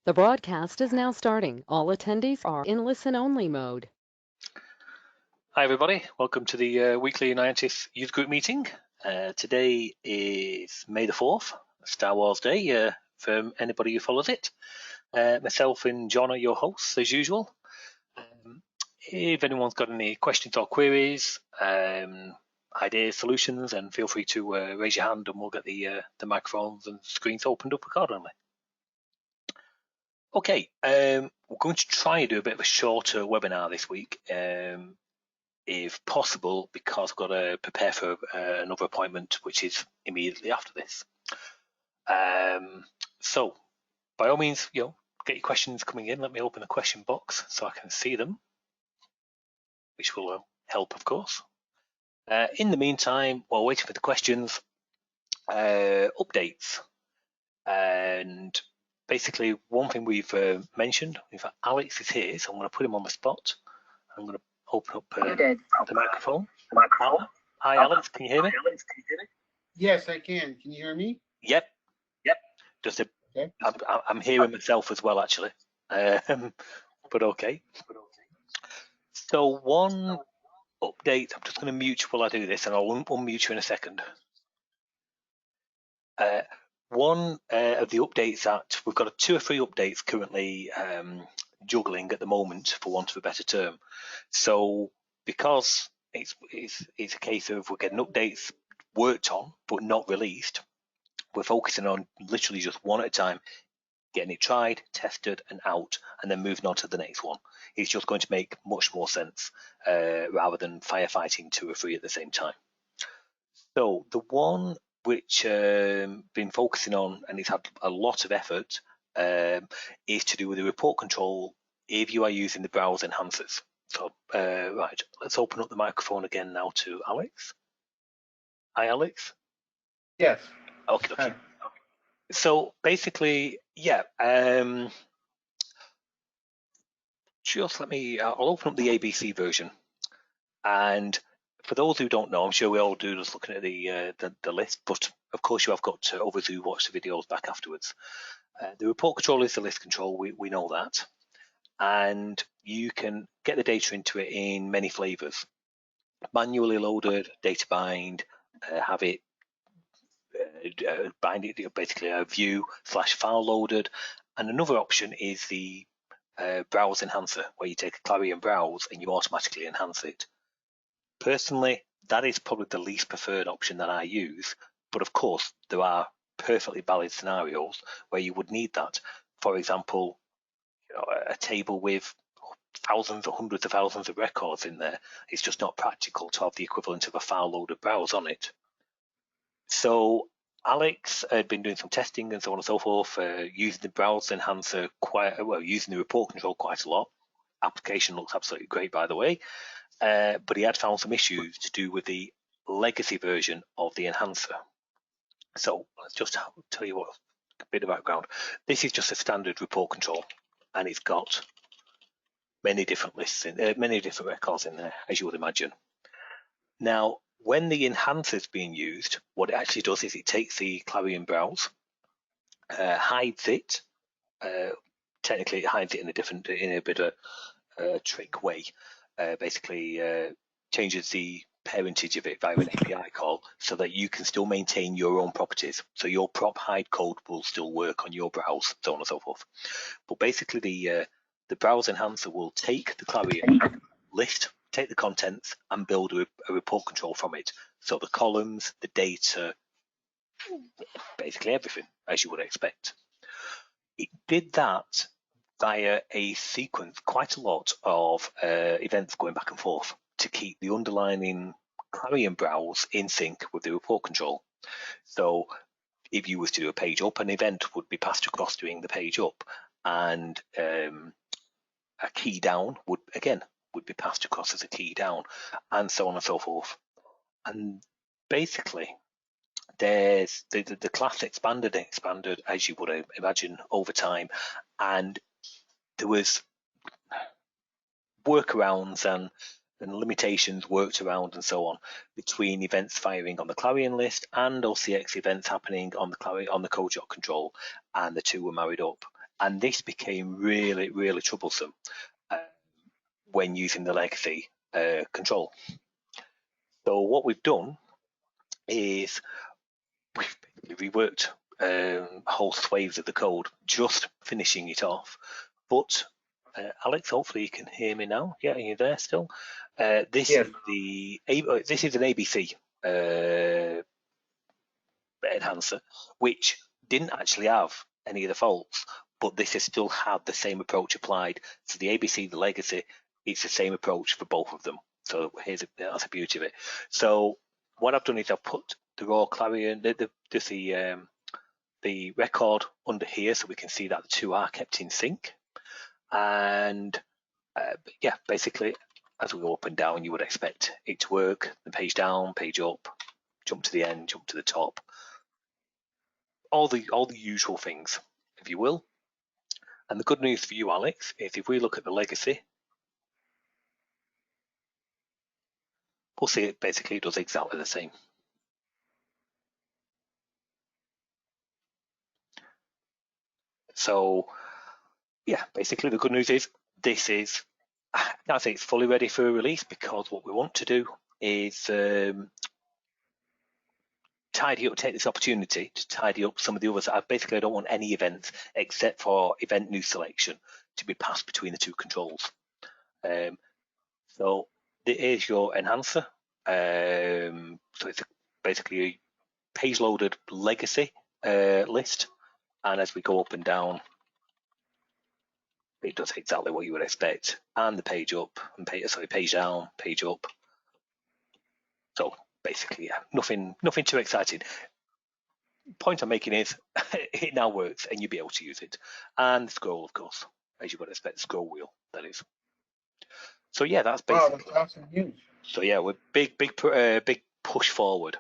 The broadcast is now starting. All attendees are in listen-only mode. Hi everybody, welcome to the weekly Noyantis Usergroup meeting. Today is May the 4th, Star Wars Day for anybody who follows it. Myself and John are your hosts as usual. If anyone's got any questions or queries, ideas, solutions, then feel free to raise your hand and we'll get the microphones and screens opened up accordingly. Okay, we're going to try and do a bit of a shorter webinar this week. If possible, because I've got to prepare for another appointment, which is immediately after this. So, by all means, get your questions coming in. Let me open the question box so I can see them, which will help, of course. In the meantime, while waiting for the questions, updates. And basically, one thing we've mentioned, in fact, Alex is here, so I'm going to put him on the spot. I'm going to open up the microphone. Hi, Alex, can you hear me? Yes, I can. Can you hear me? Yep. Just okay. I'm hearing myself as well, actually. But okay. So one update. I'm just going to mute while I do this, and I'll unmute you in a second. One of the updates that we've got 2 or 3 updates currently juggling at the moment, for want of a better term. So because it's a case of we're getting updates worked on but not released, we're focusing on literally just one at a time, getting it tried, tested and out, and then moving on to the next one. It's just going to make much more sense rather than firefighting 2 or 3 at the same time. So the one which been focusing on, and it's had a lot of effort, is to do with the report control if you are using the browse enhancers. So right, let's open up the microphone again now to Alex. Hi, Alex. Yes. Okay. Hi. So basically, yeah. Just let me. I'll open up the ABC version, and for those who don't know, I'm sure we all do, just looking at the list, but of course you have got to overdo watch the videos back afterwards. The report control is the list control, we know that, and you can get the data into it in many flavors. Manually loaded, data bind, have it bind it, basically a view/file loaded, and another option is the browse enhancer, where you take a Clarion browse and you automatically enhance it. Personally, that is probably the least preferred option that I use, but of course there are perfectly valid scenarios where you would need that. For example, a table with thousands or hundreds of thousands of records in there, it's just not practical to have the equivalent of a file loaded browse on it. So Alex had been doing some testing and so on and so forth, using the browse enhancer using the report control quite a lot. Application looks absolutely great, by the way. But he had found some issues to do with the legacy version of the enhancer. So let's just tell you a bit of background. This is just a standard report control, and it's got many different lists, many different records in there, as you would imagine. Now, when the enhancer is being used, what it actually does is it takes the Clarion browse, hides it. Technically, it hides it in a bit of a trick way. Basically changes the parentage of it via an API call so that you can still maintain your own properties. So your prop hide code will still work on your browse, so on and so forth. But basically the browse enhancer will take the Clarion list, take the contents and build a report control from it. So the columns, the data, basically everything, as you would expect. It did that via a sequence, quite a lot of events going back and forth to keep the underlying Clarion browse in sync with the report control. So if you was to do a page up, an event would be passed across doing the page up, and a key down would be passed across as a key down, and so on and so forth. And basically, there's the class expanded as you would imagine over time, and there was workarounds and limitations worked around and so on between events firing on the Clarion list and OCX events happening on the CodeJot control, and the two were married up. and this became really, really troublesome when using the legacy control. So what we've done is we've reworked whole swathes of the code, just finishing it off. But Alex, hopefully you can hear me now. Yeah, are you there still? This Yes. this is an ABC enhancer, which didn't actually have any of the faults, but this has still had the same approach applied. So the ABC, the legacy, it's the same approach for both of them. So that's the beauty of it. So what I've done is I've put the raw Clarion, the record under here, so we can see that the two are kept in sync. And yeah, basically, as we go up and down, you would expect it to work. The page down, page up, jump to the end, jump to the top. All the usual things, if you will. And the good news for you, Alex, is if we look at the legacy, we'll see it basically does exactly the same. So yeah, basically the good news is this is, I think it's fully ready for a release, because what we want to do is tidy up, take this opportunity to tidy up some of the others. I don't want any events except for event new selection to be passed between the two controls. So here's your enhancer. So it's basically a page loaded legacy list, and as we go up and down, it does exactly what you would expect. And the page up and page down, page up. So basically, yeah, nothing too exciting. Point I'm making is it now works and you'll be able to use it. And the scroll, of course, as you would expect, the scroll wheel, that is. So yeah, that's basically. Wow, that's awesome news. So yeah, we're big push forward.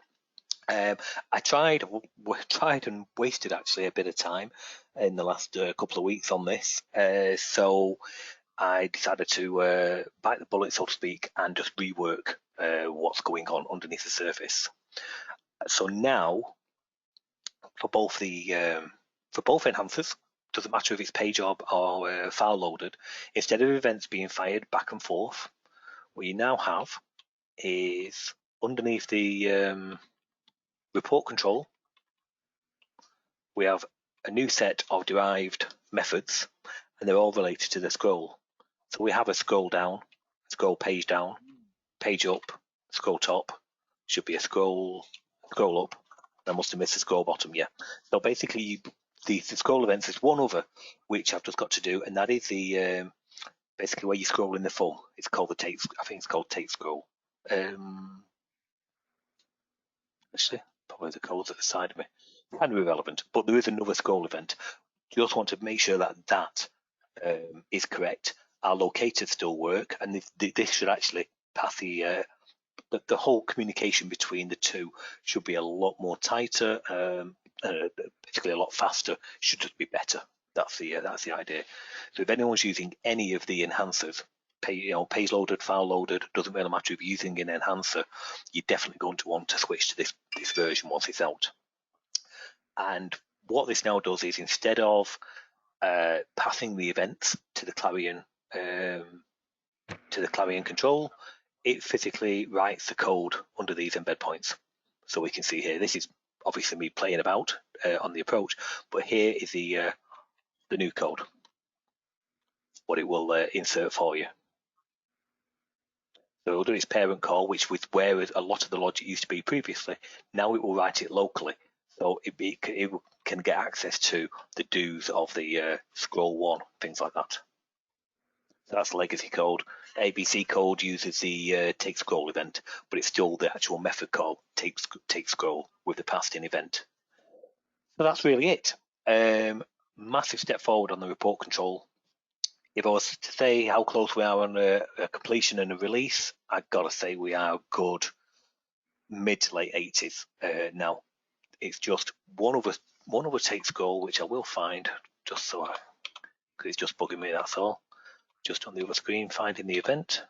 I tried and wasted actually a bit of time in the last couple of weeks on this. So I decided to bite the bullet, so to speak, and just rework what's going on underneath the surface. So now, for both enhancers, doesn't matter if it's page or file loaded, instead of events being fired back and forth, what you now have is underneath the report control, we have a new set of derived methods, and they're all related to the scroll. So we have a scroll down, scroll page down, page up, scroll top, should be a scroll up. I must have missed the scroll bottom, yeah. So basically, the scroll events is one other which I've just got to do, and that is the basically where you scroll in the thumb. It's called the take. I think it's called take scroll. Actually, probably the code's at the side of me. Kind of irrelevant, but there is another scroll event. You just want to make sure that is correct. Our locators still work, and this should actually pass the whole communication between the two should be a lot more tighter, particularly a lot faster. Should just be better. That's the idea. So if anyone's using any of the enhancers, page loaded, file loaded, doesn't really matter if you're using an enhancer, you're definitely going to want to switch to this version once it's out. And what this now does is, instead of passing the events to the Clarion control, it physically writes the code under these embed points. So we can see here, this is obviously me playing about on the approach, but here is the new code, what it will insert for you. So it'll do its parent call, which was where a lot of the logic used to be previously. Now it will write it locally, so it can get access to the do's of the scroll one, things like that. So that's legacy code. ABC code uses the take scroll event, but it's still the actual method call take scroll with the passed in event. So that's really it. Massive step forward on the report control. If I was to say how close we are on a completion and a release, I've got to say we are good mid to late 80s now. It's just one other take scroll, which I will find just so because it's just bugging me, that's all. Just on the other screen, finding the event.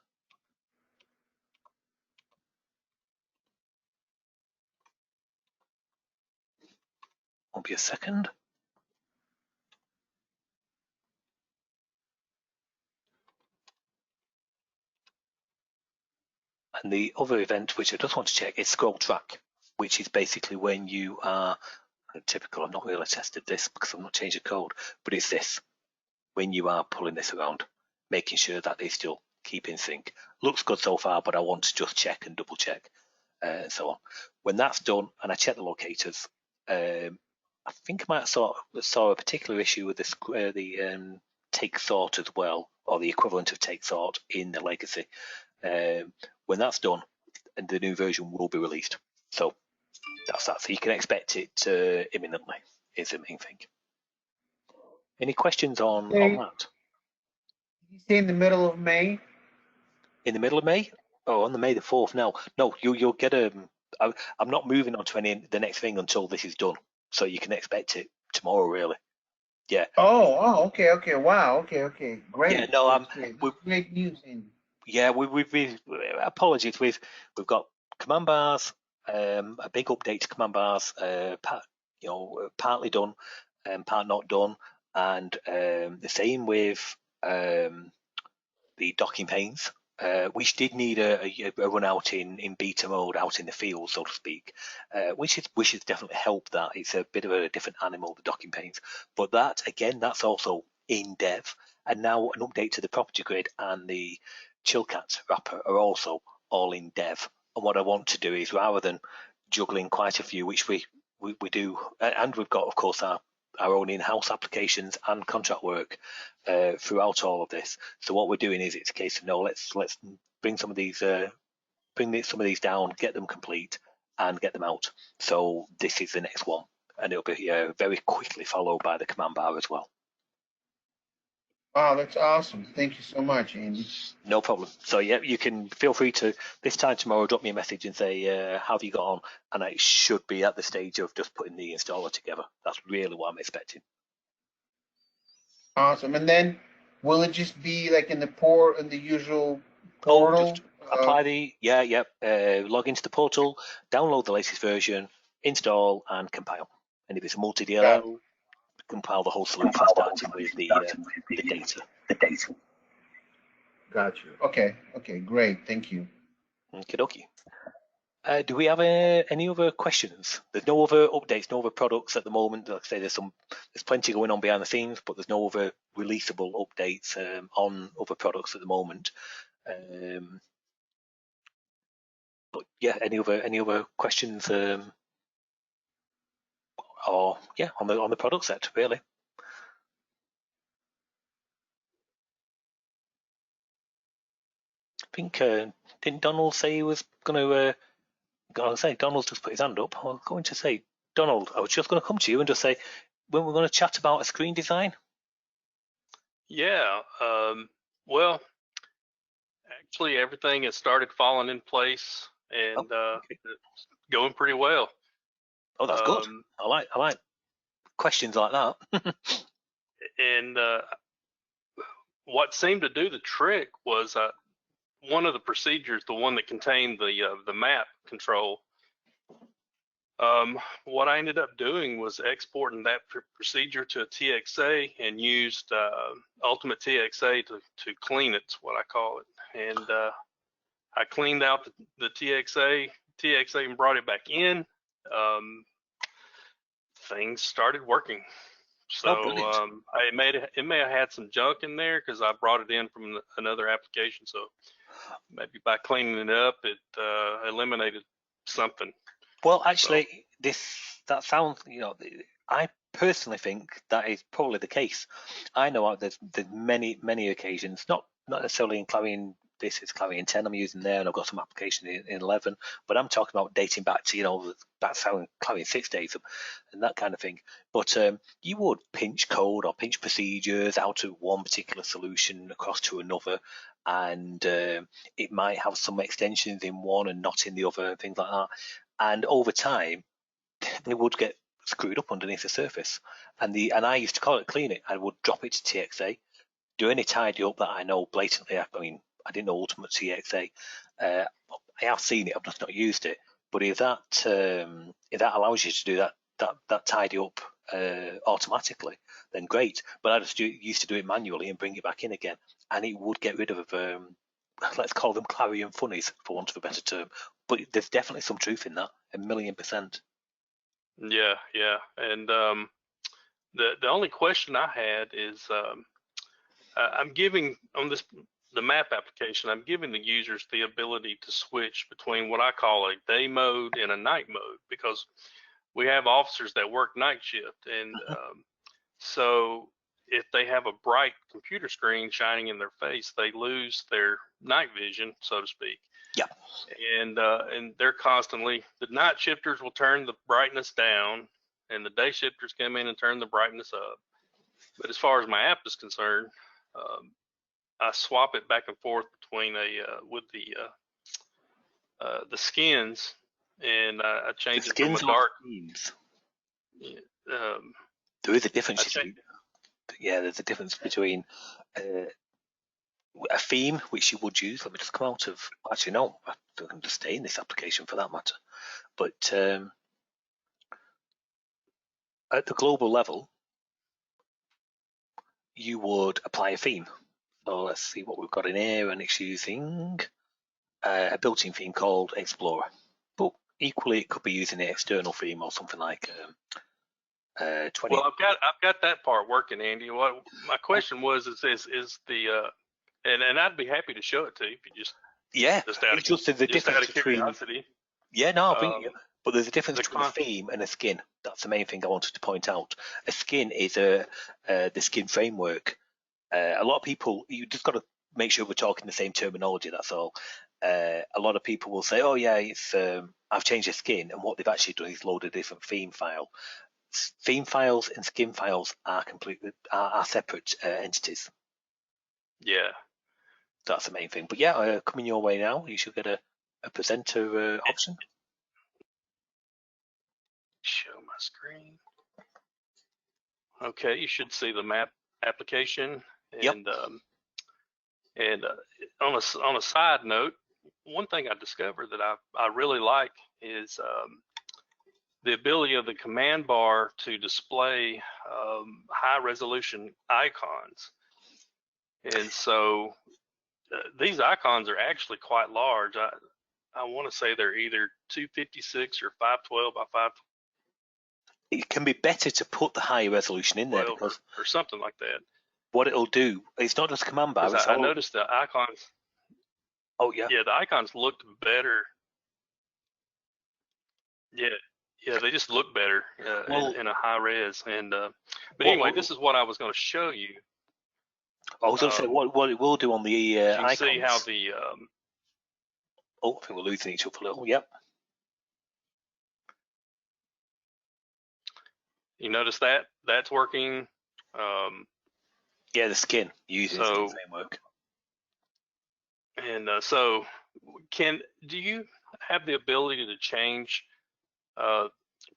Won't be a second. And the other event, which I just want to check, is scroll track, which is basically when you are typical. I've not really tested this because I've not changed the code, but it's this when you are pulling this around, making sure that they still keep in sync. Looks good so far, but I want to just check and double check and so on. When that's done, and I check the locators, I think I might have saw a particular issue with the take sort as well, or the equivalent of take sort in the legacy. When that's done, and the new version will be released. So that's that. So you can expect it imminently, is the main thing. Any questions on that? Did you say in the middle of May? In the middle of May? Oh, on the May the 4th now. No, you'll get I'm not moving on to the next thing until this is done. So you can expect it tomorrow, really. Yeah. Oh, okay. Wow, okay. Great. Yeah, no, great news, Andy. Yeah, we've apologies. We've got command bars, a big update to command bars, partly done, part not done, and the same with the docking panes, which did need a run out in beta mode, out in the field, so to speak, which has definitely helped that. It's a bit of a different animal, the docking panes, but that again, that's also in dev, and now an update to the property grid and the Chillcat wrapper are also all in dev. And what I want to do is, rather than juggling quite a few, which we do, and we've got, of course, our own in-house applications and contract work throughout all of this. So what we're doing is, it's a case of, no, let's bring some of these down, get them complete, and get them out. So this is the next one, and it'll be very quickly followed by the command bar as well. Wow, that's awesome. Thank you so much, Andy. No problem. So yeah, you can feel free to, this time tomorrow, drop me a message and say, how have you got on? And I should be at the stage of just putting the installer together. That's really what I'm expecting. Awesome. And then will it just be like in the usual Oh, portal? just apply log into the portal, download the latest version, install and compile. And if it's a multi-DLL, compile the whole solution starting with the data. Got you. Okay, great. Thank you. Okie dokie. Do we have any other questions? There's no other updates, no other products at the moment. Like I say, there's plenty going on behind the scenes, but there's no other releasable updates on other products at the moment. But yeah, any other questions? Or yeah, on the product set, really. I think didn't Donald say he was going to say, Donald's just put his hand up. I was going to say, Donald, I was just going to come to you and just say, when we're going to chat about a screen design. Yeah, well, actually everything has started falling in place, and Okay. it's going pretty well. Oh, that's good. I like questions like that. And what seemed to do the trick was one of the procedures, the one that contained the map control. What I ended up doing was exporting that procedure to a TXA and used Ultimate TXA to clean it, is what I call it. And I cleaned out the TXA and brought it back in. Things started working. So it may have had some junk in there because I brought it in from another application. So maybe by cleaning it up, it eliminated something. Well, actually, that sounds, I personally think that is probably the case. I know there's many occasions, not necessarily in Clarion. This is Clarion 10 I'm using there, and I've got some application in 11, but I'm talking about dating back to, that's how Clarion 6 days and that kind of thing. But you would pinch code or pinch procedures out of one particular solution across to another, and it might have some extensions in one and not in the other, and things like that. And over time, they would get screwed up underneath the surface. And I used to call it clean it. I would drop it to TXA, do any tidy up that I know blatantly. I mean, I didn't know Ultimate TXA. I have seen it. I've just not used it. But if that allows you to do that tidy up automatically, then great. But I just used to do it manually and bring it back in again, and it would get rid of let's call them clarion funnies, for want of a better term. But there's definitely some truth in that, 1,000,000%. Yeah, yeah. And the only question I had is I'm giving on the map application, I'm giving the users the ability to switch between what I call a day mode and a night mode, because we have officers that work night shift, and so if they have a bright computer screen shining in their face, they lose their night vision, so to speak. Yeah. And they're constantly, the night shifters will turn the brightness down, and the day shifters come in and turn the brightness up. But as far as my app is concerned, I swap it back and forth between with the skins, and I change it from a dark. There is a difference. There's a difference between a theme which you would use. Let me just come out of. Actually, no, I can just stay in this application for that matter. But at the global level, you would apply a theme. So let's see what we've got in here, and it's using a built-in theme called Explorer. But equally, it could be using an external theme or something like 20. Well, I've got that part working, Andy. What my question was is the and I'd be happy to show it to you if you just there's a difference between curiosity. But there's a difference between a theme and a skin. That's the main thing I wanted to point out. A skin is the skin framework. A lot of people, you just got to make sure we're talking the same terminology. That's all. A lot of people will say, "Oh yeah, it's I've changed the skin," and what they've actually done is load a different theme file. Theme files and skin files are separate entities. Yeah, that's the main thing. But yeah, coming your way now. You should get a presenter option. Show my screen. Okay, you should see the map application. And on a side note, one thing I discovered that I really like is the ability of the command bar to display high resolution icons. And so these icons are actually quite large. I want to say they're either 256 or 512 by 512. It can be better to put the high resolution in there because or something like that. What it'll do, it's not just a command bar. I noticed the icons. Oh yeah. Yeah, the icons looked better. Yeah, they just look better in a high res. And but anyway, this is what I was going to show you. I was going to say what it will do on the icons. You can see how the. I think we're losing each other a little. Yep. You notice that that's working. Yeah, the skin using SkinFramework. And so, do you have the ability to change,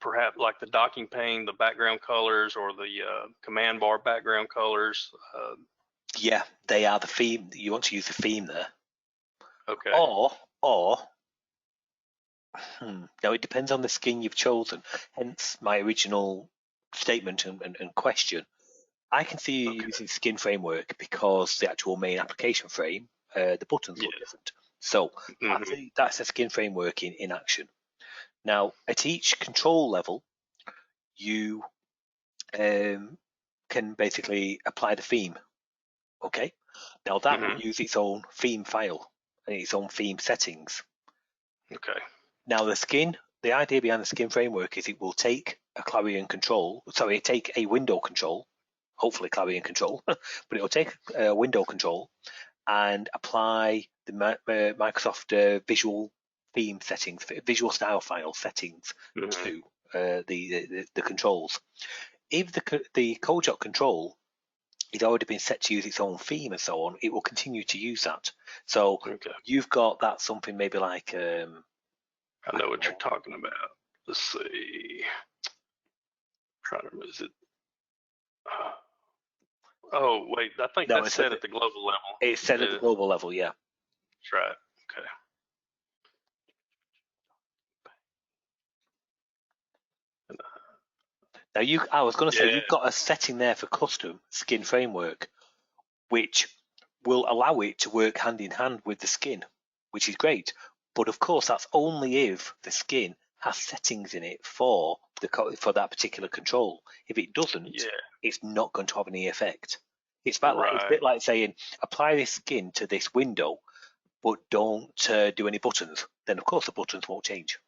perhaps like the docking pane, the background colors, or the command bar background colors? Yeah, they are the theme. You want to use the theme there. Okay. Or now it depends on the skin you've chosen. Hence my original statement and question. I can see you using SkinFramework because the actual main application frame, the buttons look different. So I think that's a SkinFramework in action. Now, at each control level, you can basically apply the theme. Okay. Now that will use its own theme file and its own theme settings. Okay. Now the idea behind the SkinFramework is it will take take a window control, hopefully clarion control, but it will take a window control and apply the Microsoft Visual theme settings, Visual Style File settings to the controls. If the Kojak control it's already been set to use its own theme and so on, it will continue to use that. So you've got that something maybe like I know what you're talking about. Let's see. Trying to remember, is it? Oh wait, I think that's set at the global level. It's set at the global level, yeah. That's right. Okay. Now I was going to say you've got a setting there for custom SkinFramework, which will allow it to work hand in hand with the skin, which is great. But of course, that's only if the skin has settings in it for that particular control. If it doesn't, it's not going to have any effect. It's a bit like saying, apply this skin to this window, but don't do any buttons. Then of course the buttons won't change.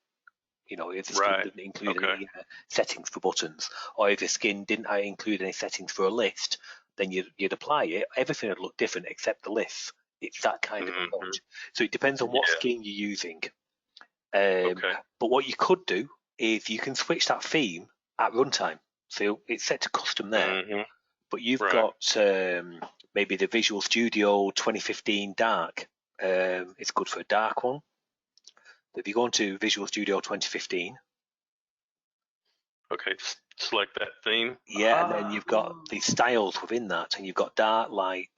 You know, if the skin didn't include any settings for buttons, or if the skin didn't include any settings for a list, then you'd apply it. Everything would look different except the lists. It's that kind of approach. So it depends on what skin you're using. But what you could do is you can switch that theme at runtime. So it's set to custom there. But you've got maybe the Visual Studio 2015 Dark. It's good for a dark one. If you go into Visual Studio 2015. Okay, just select that theme. Yeah, and then you've got the styles within that, and you've got dark, light.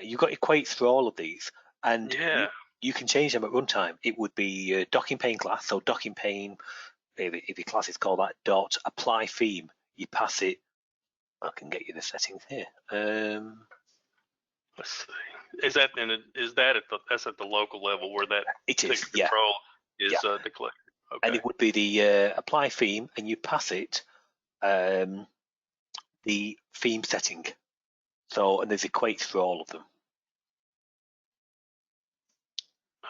You've got equates for all of these, and you can change them at runtime. It would be docking pane class. So docking pane, if your class is called that, dot apply theme. You pass it. I can get you the settings here. Let's see. Is that that's at the local level where that control is declared? Okay. And it would be the apply theme, and you pass it the theme setting. So, and there's equates for all of them.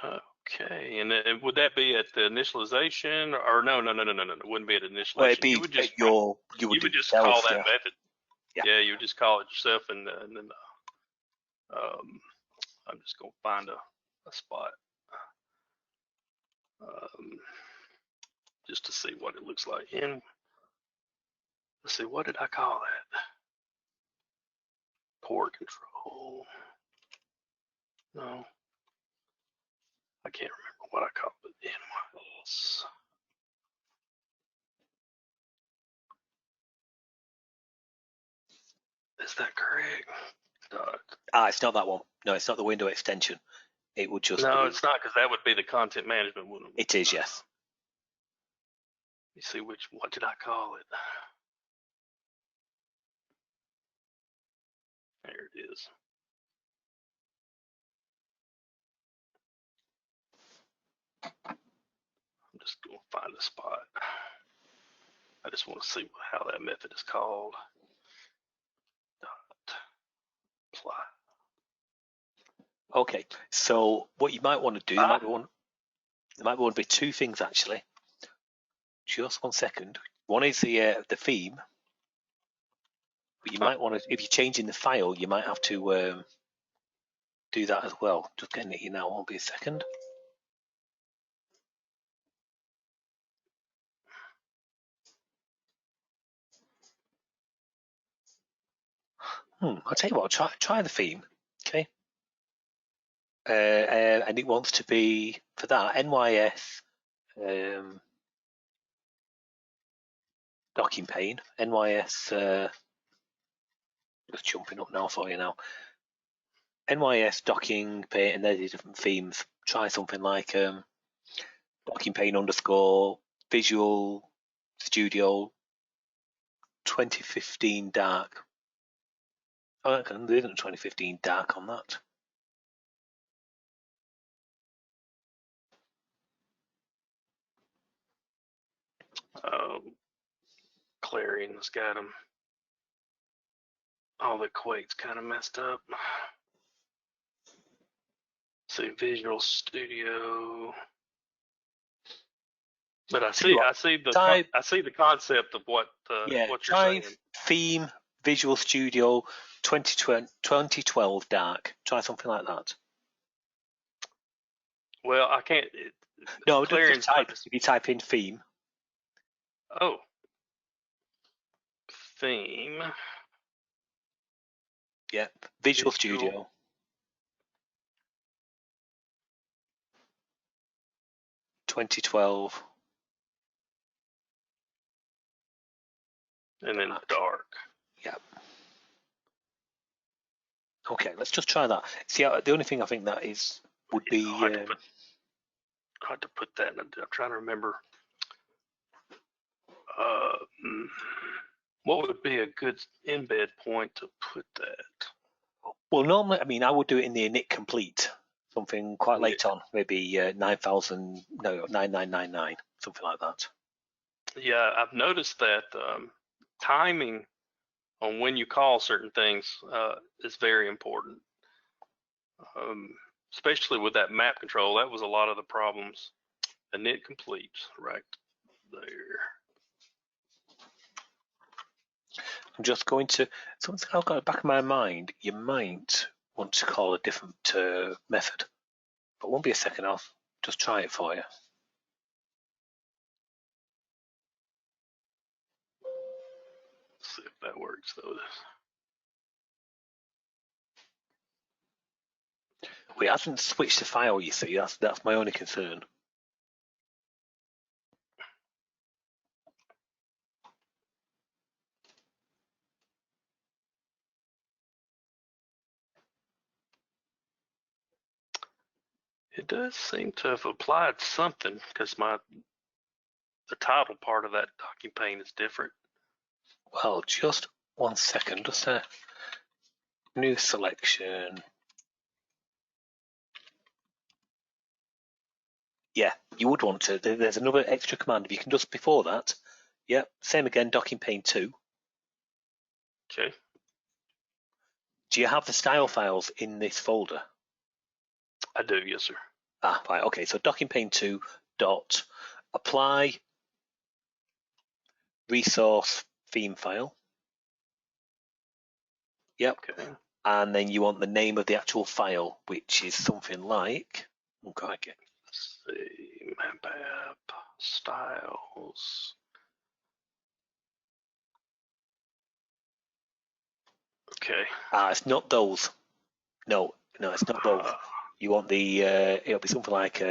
Okay, and would that be at the initialization, or no? It wouldn't be at initialization. Well, it'd be you would just you would just call that method. Yeah, you would just call it yourself, and then I'm just gonna find a spot just to see what it looks like. And let's see, what did I call that? Port control. No, I can't remember what I called it. Anyways. Is that correct? It's not that one. No, it's not the window extension. It would just No, it's not, because that would be the content management, wouldn't it? It is, yes. Let me see what did I call it? There it is. I'm just going to find a spot. I just want to see how that method is called. Apply. Okay, so what you might want to do, there might want to be two things actually. Just 1 second. One is the theme, but you might want to, if you're changing the file, you might have to do that as well. Just getting it here now. Won't be a second. I'll tell you what. Try the theme. Okay. And it wants to be for that NYS docking pane. NYS. Just jumping up now for you now. NYS docking pane, and there's these different themes. Try something like docking pane underscore Visual Studio 2015 dark. Oh, there isn't 2015 dark on that. Clarion's got them. All the equates kind of messed up. See, Visual Studio. But I see the concept of what you're saying. Theme Visual Studio 2012 dark. Try something like that. Well, I can't. No, just type. If you type in theme. Oh. Theme. Yep. Visual Studio. (2012). And then dark. Yep. Okay, let's just try that. See, the only thing I think that would be. Hard to put that. I'm trying to remember. What would be a good embed point to put that? Well, normally, I mean, I would do it in the init complete, something quite late on, maybe 9999, something like that. Yeah, I've noticed that timing on when you call certain things is very important. Especially with that map control, that was a lot of the problems. Init complete right there. I'm just going to, something I've got in the back of my mind, you might want to call a different method, but won't be a second, I'll just try it for you. Let's see if that works though. Well, it hasn't switched the file, you see, that's my only concern. It does seem to have applied something because the title part of that docking pane is different. Well, just 1 second, just a new selection. Yeah, you would want to, there's another extra command, if you can just before that, yeah, same again, docking pane 2. Okay. Do you have the style files in this folder? I do, yes, sir. Ah, right, okay, so docking pane 2 dot apply resource theme file. Yep. Okay. And then you want the name of the actual file, which is something like, okay, Let's see, map app, styles. Okay. It's not those. No, it's not those. You want the, it'll be something like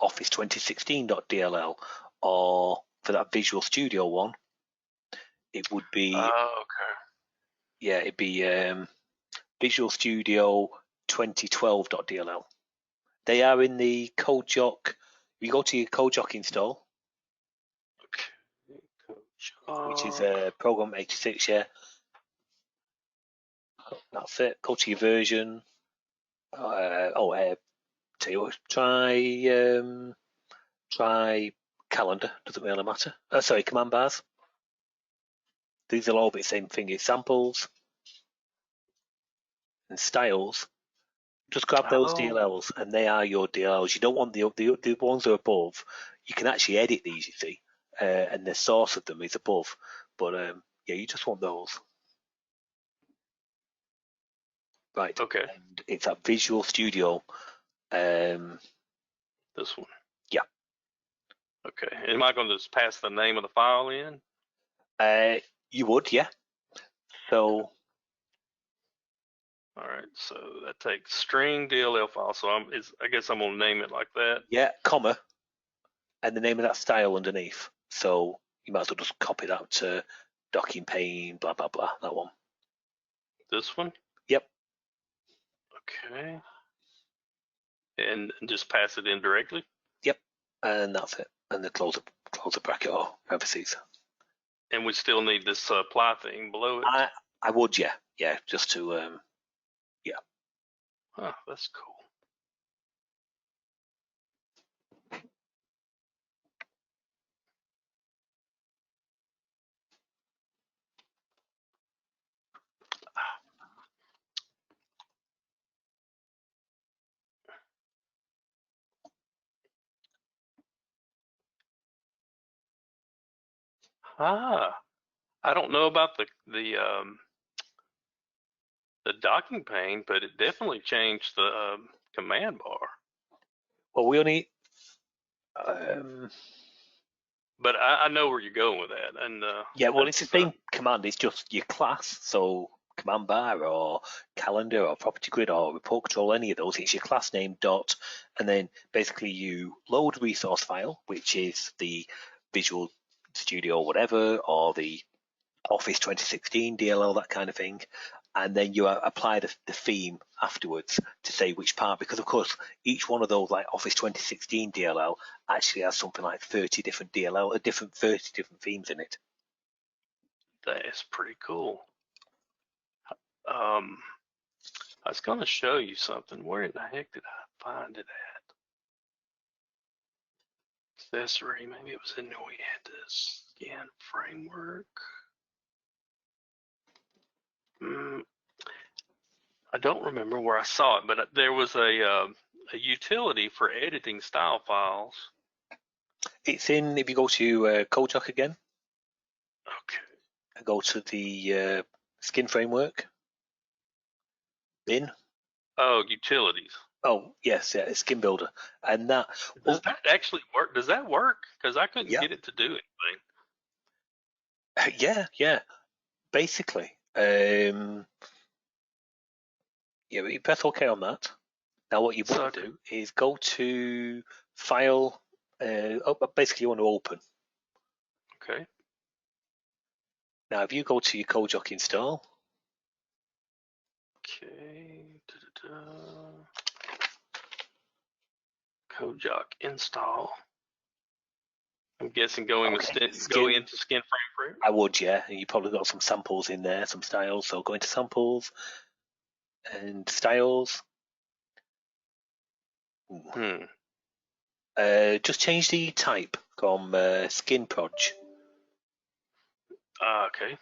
Office 2016.dll, or for that Visual Studio one, it would be, Okay. yeah, it'd be Visual Studio 2012.dll. They are in the CodeJock. You go to your CodeJock install, Okay. which is program 86, yeah. That's it. Go to your version. Tell you what, try calendar. Doesn't really matter. Sorry, command bars. These will all be the same thing. Examples and styles. Just grab those DLLs, and they are your DLLs. You don't want the ones that are above. You can actually edit these, you see, and the source of them is above. But yeah, you just want those. Right. Okay. And it's at Visual Studio. This one. Yeah. Okay. Am I going to just pass the name of the file in? You would, yeah. So. All right. So that takes string DLL file. So I guess I'm going to name it like that. Yeah, comma, and the name of that style underneath. So you might as well just copy that to docking pane, blah blah blah. That one. This one. Yep. Okay. And just pass it in directly? Yep, and that's it. And then close the bracket or parentheses. And we still need this apply thing below it? I would, yeah. Yeah, just to, yeah. Huh, that's cool. I don't know about the docking pane, but it definitely changed the command bar. Well, we only, but I know where you're going with that, and yeah, well, it's the same command. It's just your class. So command bar or calendar or property grid or report control, any of those. It's your class name dot, and then basically you load resource file, which is the Visual Studio whatever, or the Office 2016 DLL, that kind of thing, and then you apply the theme afterwards to say which part, because of course each one of those, like Office 2016 DLL, actually has something like 30 different 30 different themes in it. That is pretty cool. I was going to show you something. Where in the heck did I find it at? Accessory, maybe it was in Noyantis SkinFramework. I don't remember where I saw it, but there was a utility for editing style files. It's in, if you go to CodeJock again, Okay. and go to the SkinFramework bin. Oh, utilities. Oh, yes, yeah, it's Skin Builder. And that. Does that actually work? Does that work? Because I couldn't Yeah. get it to do anything. Yeah. Basically, yeah, you press OK on that. Now, what you want to do is go to File. Basically, you want to open. Okay. Now, if you go to your CodeJock install. Okay. CodeJock install. I'm guessing go into SkinFramework. I would, yeah. You probably got some samples in there, some styles. So go into samples and styles. Just change the type from Skin Proj. Okay.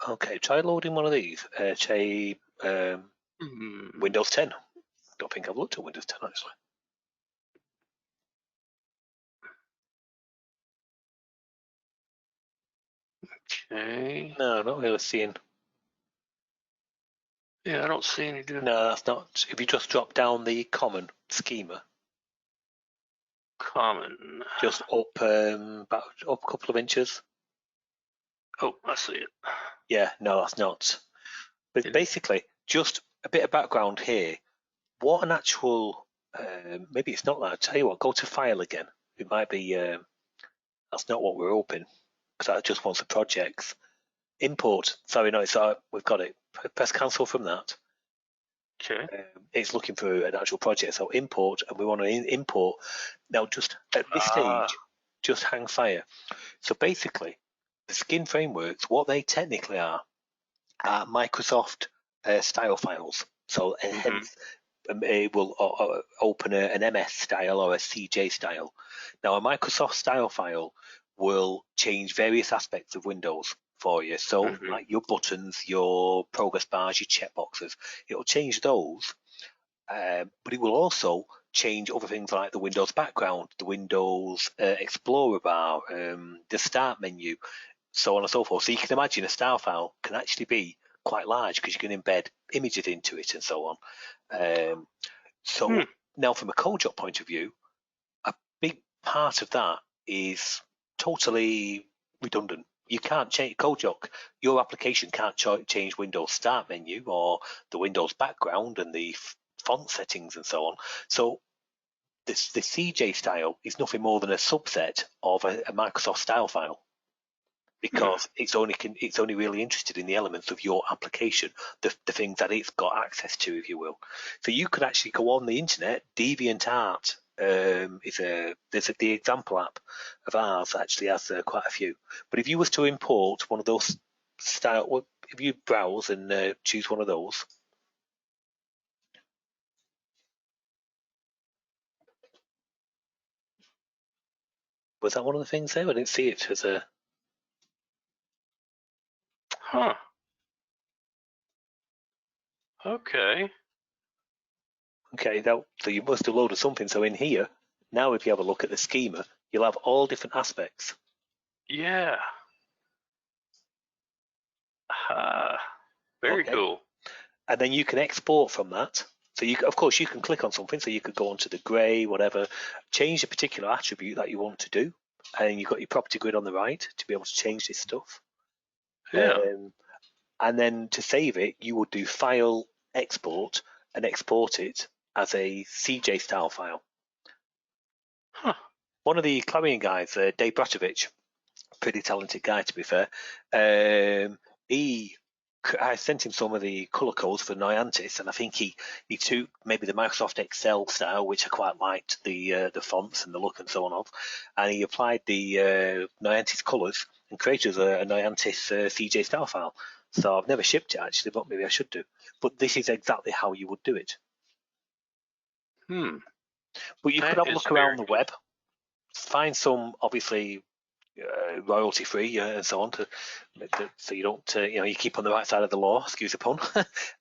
Okay, try loading one of these. Say Windows 10. Don't think I've looked at Windows 10 actually. Okay. No, not really seeing. Yeah, I don't see any. No, that's not. If you just drop down the common schema. Common. Just up about up a couple of inches. Oh, I see it. Yeah, no, that's not. But basically, just a bit of background here. What an actual, maybe it's not that. I'll tell you what, go to File again. It might be, that's not what we're hoping, because that just wants the projects. Import, sorry, no, it's we've got it. Press cancel from that. Okay. It's looking for an actual project, so import, and we want to import. Now, just at this stage, just hang fire. So basically, the Skin frameworks, what they technically are Microsoft style files. So hence, it will open an MS style or a CJ style. Now, a Microsoft style file will change various aspects of Windows for you. So, like your buttons, your progress bars, your checkboxes, it'll change those. But it will also change other things like the Windows background, the Windows Explorer bar, the Start menu, so on and so forth. So you can imagine a style file can actually be quite large because you can embed images into it and so on. Now, from a CodeJock point of view, a big part of that is totally redundant. You can't change CodeJock. Your application can't change Windows Start menu or the Windows background and the font settings and so on. So the CJ style is nothing more than a subset of a Microsoft style file, because it's only really interested in the elements of your application, the things that it's got access to, if you will. So you could actually go on the internet. DeviantArt there's the example app of ours that actually has quite a few. But if you was to import one of those style, if you browse and choose one of those. Was that one of the things there? I didn't see it as a. Okay. Okay, so you must have loaded something. So in here, now if you have a look at the schema, you'll have all different aspects. Yeah. Very cool. And then you can export from that. So of course, you can click on something. So you could go onto the gray, whatever, change a particular attribute that you want to do, and you've got your property grid on the right to be able to change this stuff. Yeah. And then to save it, you would do File, Export, and export it as a CJ style file. One of the Clarion guys, Dave Bratovich, pretty talented guy to be fair, I sent him some of the color codes for Noyantis, and I think he took maybe the Microsoft Excel style, which I quite liked, the fonts and the look and so on of, and he applied the Noyantis colors and created a Noyantis CJ style file. So I've never shipped it actually, but maybe I should do. But this is exactly how you would do it. But you could That have a is look around very the good. web, find some obviously royalty free and so on, so you don't you keep on the right side of the law. Excuse the pun.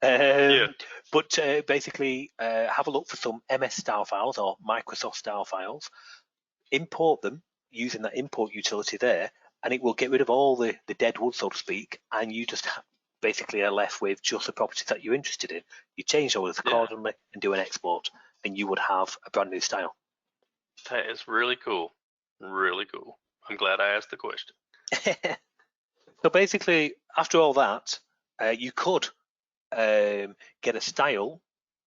Yeah. But basically, have a look for some MS style files or Microsoft style files. Import them using that import utility there, and it will get rid of all the dead wood, so to speak, and you just basically are left with just the properties that you're interested in. You change those accordingly and do an export, and you would have a brand new style. That is really cool. Really cool. I'm glad I asked the question. So basically, after all that, you could get a style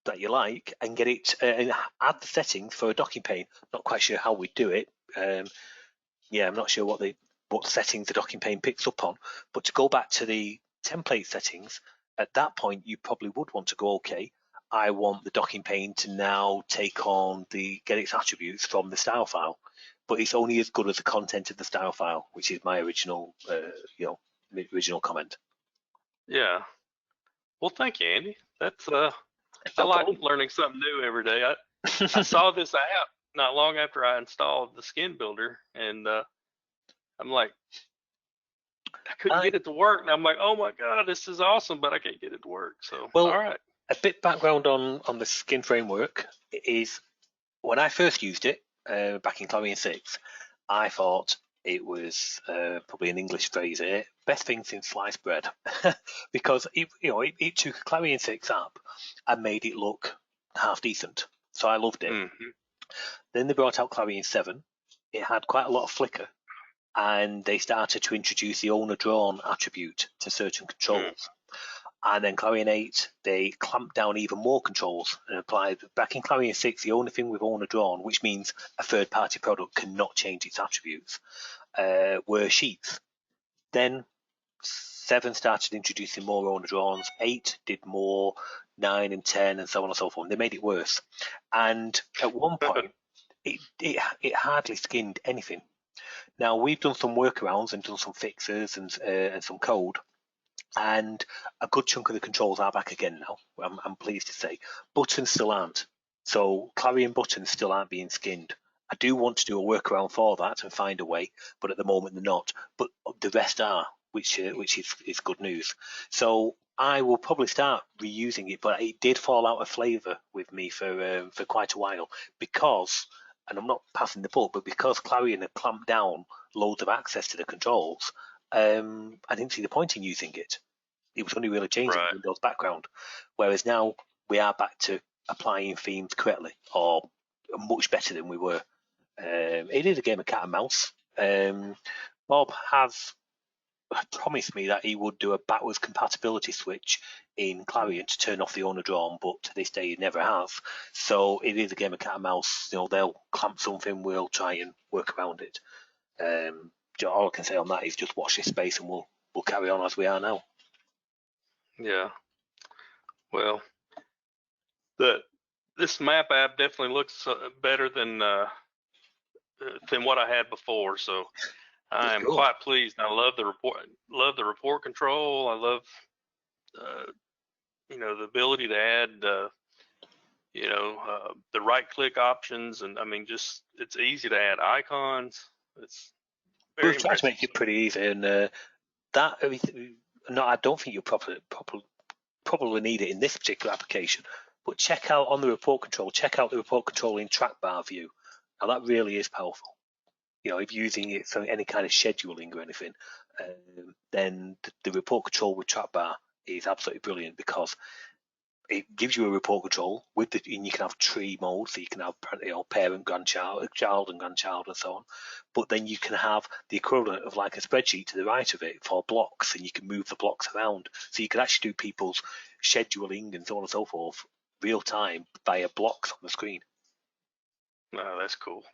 that you like and get it and add the settings for a docking pane. Not quite sure how we do it. I'm not sure what settings the docking pane picks up on. But to go back to the template settings, at that point you probably would want to go, okay, I want the docking pane to now take on get its attributes from the style file, but it's only as good as the content of the style file, which is my original original comment. Yeah. Well, thank you, Andy. That's I No like problem. learning something new every day. I saw this app not long after I installed the skin builder, and I'm like, I couldn't get it to work, and I'm like, oh my god, this is awesome, but I can't get it to work. So, Well, all right. a bit background on the SkinFramework is when I first used it back in Clarion 6, I thought it was probably an English phrase here, best thing since sliced bread, because it took a Clarion 6 app and made it look half decent. So I loved it. Mm-hmm. Then they brought out Clarion 7. It had quite a lot of flicker, and they started to introduce the owner drawn attribute to certain controls. And then Clarion 8, they clamped down even more controls and applied. Back in Clarion 6, the only thing with owner drawn, which means a third party product cannot change its attributes, were sheets. Then 7 started introducing more owner drawns, 8 did more, 9 and 10 and so on and so forth. They made it worse. And at one point, it hardly skinned anything. Now, we've done some workarounds and done some fixes and some code, and a good chunk of the controls are back again now, I'm pleased to say. Buttons still aren't. So Clarion buttons still aren't being skinned. I do want to do a workaround for that and find a way, but at the moment they're not. But the rest are, which is good news. So I will probably start reusing it, but it did fall out of flavour with me for quite a while because, and I'm not passing the buck, but because Clarion had clamped down loads of access to the controls, I didn't see the point in using it. It was only really changing Right. Windows background. Whereas now we are back to applying themes correctly, or much better than we were. It is a game of cat and mouse. Bob has promised me that he would do a backwards compatibility switch in Clarion to turn off the owner drawn, but to this day he never has. So it is a game of cat and mouse. They'll clamp something, we'll try and work around it. All I can say on that is just watch this space, and we'll carry on as we are now. Yeah. Well, this map app definitely looks better than what I had before. So I am quite pleased. I love the report control. I love the ability to add the right click options, and I mean, just it's easy to add icons. It's very We've tried to make it pretty easy, and I don't think you'll probably need it in this particular application. But check out on the report control. Check out the report control in trackbar view. Now that really is powerful. If you're using it for any kind of scheduling or anything, then the report control with trackbar is absolutely brilliant because it gives you a report control and you can have tree mode, so you can have parent, grandchild, child and grandchild and so on. But then you can have the equivalent of like a spreadsheet to the right of it for blocks, and you can move the blocks around. So you can actually do people's scheduling and so on and so forth real time via blocks on the screen. Oh, that's cool.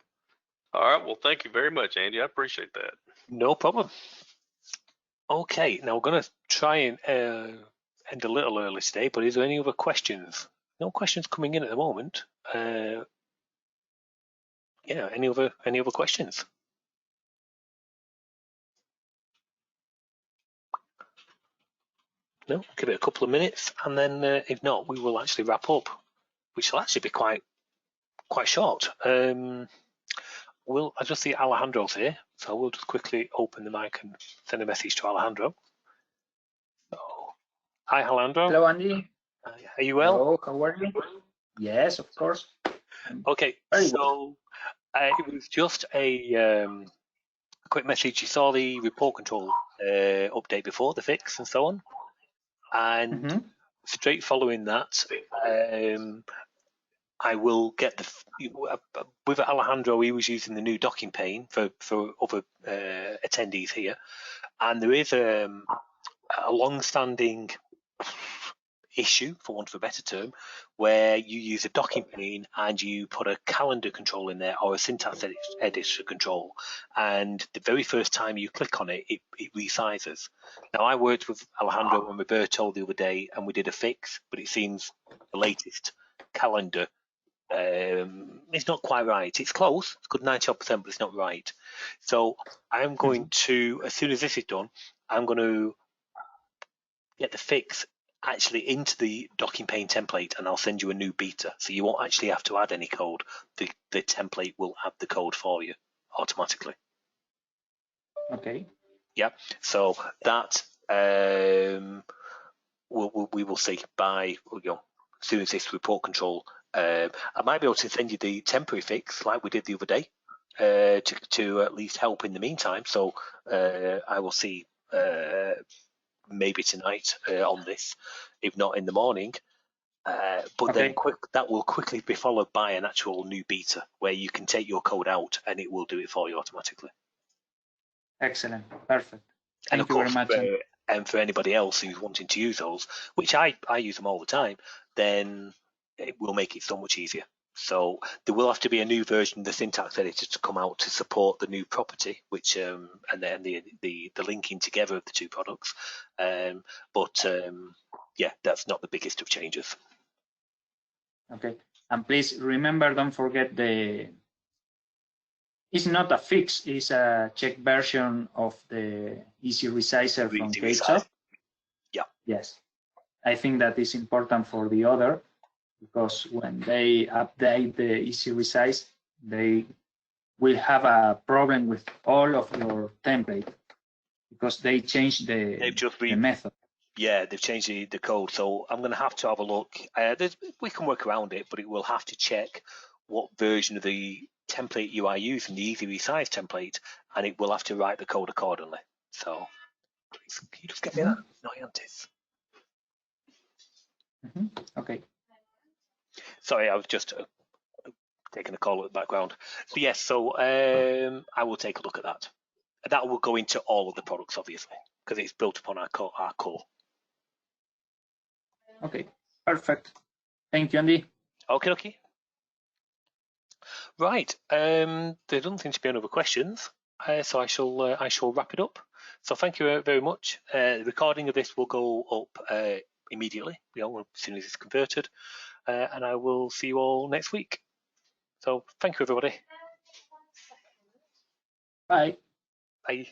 All right. Well, thank you very much, Andy. I appreciate that. No problem. Okay, now we're going to try and end a little early today, but is there any other questions? No questions coming in at the moment. Any other questions? No, give it a couple of minutes, and then if not, we will actually wrap up, which will actually be quite short. I just see Alejandro's here, so we'll just quickly open the mic and send a message to Alejandro. So, hi, Alejandro. Hello, Andy. Are you well? Hello, how are you? Yes, of course. Okay, so it was just a quick message. You saw the report control update before, the fix and so on. And straight following that, I will get with Alejandro, he was using the new docking pane for other attendees here. And there is a long-standing issue, for want of a better term, where you use a docking pane and you put a calendar control in there or a syntax editor control, and the very first time you click on it, it resizes. Now, I worked with Alejandro and Roberto the other day and we did a fix, but it seems the latest calendar it's not quite right. It's close, it's good 90%, but it's not right. So I'm going to, as soon as this is done, I'm going to get the fix actually into the docking pane template, and I'll send you a new beta, so you won't actually have to add any code. The template will add the code for you automatically. Okay. Yeah, so that we will see by as soon as this report control. I might be able to send you the temporary fix like we did the other day to at least help in the meantime. So I will see maybe tonight on this, if not in the morning. But then that will quickly be followed by an actual new beta where you can take your code out and it will do it for you automatically. Excellent. Perfect. And Thank you very much. And for anybody else who's wanting to use those, which I use them all the time, then it will make it so much easier. So there will have to be a new version of the syntax editor to come out to support the new property, which and then the linking together of the two products. Yeah, that's not the biggest of changes. Okay, and please remember, don't forget it's not a fix, it's a check version of the Easy Resizer from KSoft. Yeah. Yes, I think that is important for the other, because when they update the Easy Resize, they will have a problem with all of your template because they changed the method. Yeah, they've changed the code, so I'm going to have a look. We can work around it, but it will have to check what version of the template you are using, the Easy Resize template, and it will have to write the code accordingly. So please, can you just get me that? Noyantis. Okay. Sorry, I was just taking a call at the background. But yes, so I will take a look at that. That will go into all of the products, obviously, because it's built upon our core. Okay, perfect. Thank you, Andy. Okay. Right. There doesn't seem to be any other questions, so I shall wrap it up. So thank you very much. The recording of this will go up immediately, as soon as it's converted, and I will see you all next week. So thank you, everybody. Bye. Bye.